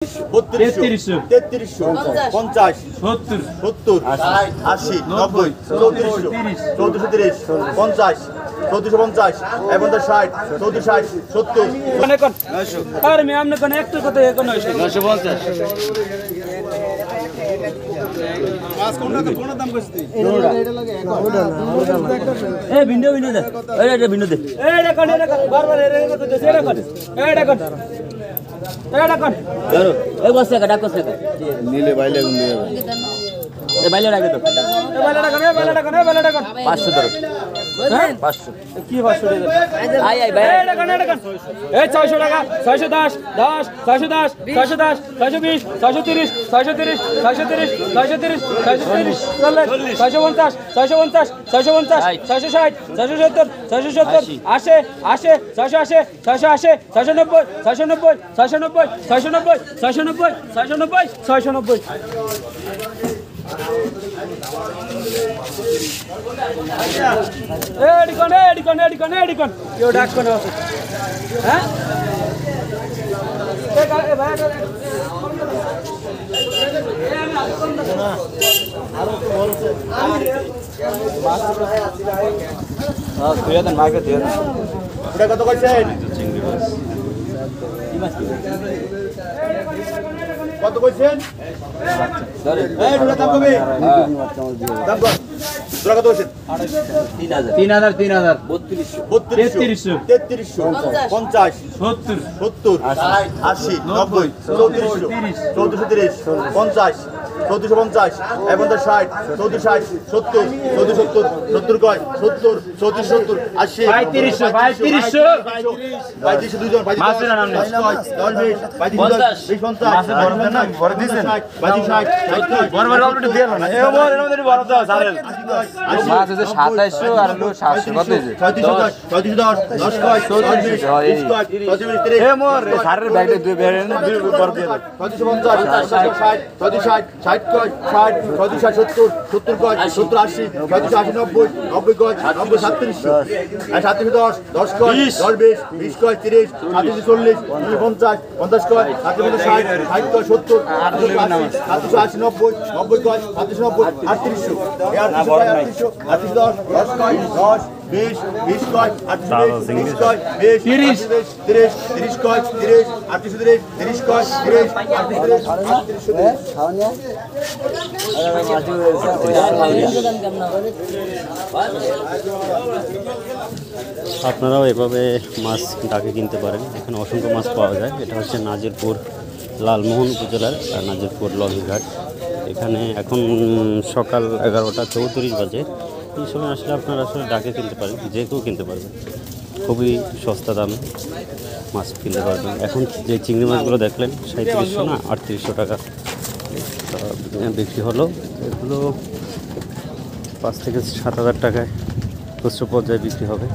3200 3300 50 70 70 80 90 3430 1430 50 1450 1460 1460 70 কোনে কোন আর আমি আমনে কোন একটু কত 950 মাছ কোনটা দাম কইছিস এ ভিন্ন ভিন্ন দে এটা ভিন্ন দে এটা কোন বারবার এটা কত এটা কোন এটা কোন এটা কোন ধরো এই বসে ডাকো সে নীলে বাইলে গুন দিয়ে এ বাইলে রাখে তো এ বাইলে কোন 500 ধরো হ্যাঁ 500 কি 500 দে আই ভাই এটা কোন এই 600 টাকা 610 10 610 610 620 630 630 630 630 630 650 650 650 660 670 670 80 80 680 680 690 690 690 690 690 690 690 এডিকন কেউ ডাক কোন আছে হ্যাঁ কত কইছেন কত কইছেন এই দুটা দাম কবে দাম কত তোরা কত কইছেন 3000 3300 50 70 80 90 1430 50 1450 1460 1460 70 70 কয় 70 70 80 3500 দুজন মাছের নাম নেই বড় অলরেডি দিয়ে না এ বড় এর মধ্যে বড় দাও সারেল মাছ আছে 2700 আর হলো 700 কত হইছে 10 কয় 20 এ মোর সারের ব্যাগটা দুই ব্যাগ দুই বড় দিয়ে 50 60 60 কয় 60 70 কয় 70 80 80 90 90 কয় 90 3700 আর 3710 কয় 10 20 কয় 30 3740 50 50 কয় 60 60 কয় 70 80 90 90 কয় 790 3800 10 কয় 10 20 20 কয় 20 কয় 20 30 কয় 30 3830 কয় 30 আপনারাও এভাবে মাছ ডাকে কিনতে পারেন। এখানে অসংখ্য মাছ পাওয়া যায়। এটা হচ্ছে নাজিরপুর লালমোহন উপজেলার নাজিরপুর লবিঘাট। এখানে এখন সকাল 11টা 34 বাজে। এই সময় আসলে আপনারা আসলে ডাকে কিনতে পারেন, যে কেউ কিনতে পারবেন। খুবই সস্তা দামে মাছ কিনতে পারবেন। এখন যে চিংড়ি মাছগুলো দেখলেন 3700 না 3800 টাকা বিক্রি হলো। এগুলো 5 থেকে 7000 টাকায় খুচরো পর্যায়ে বিক্রি হবে।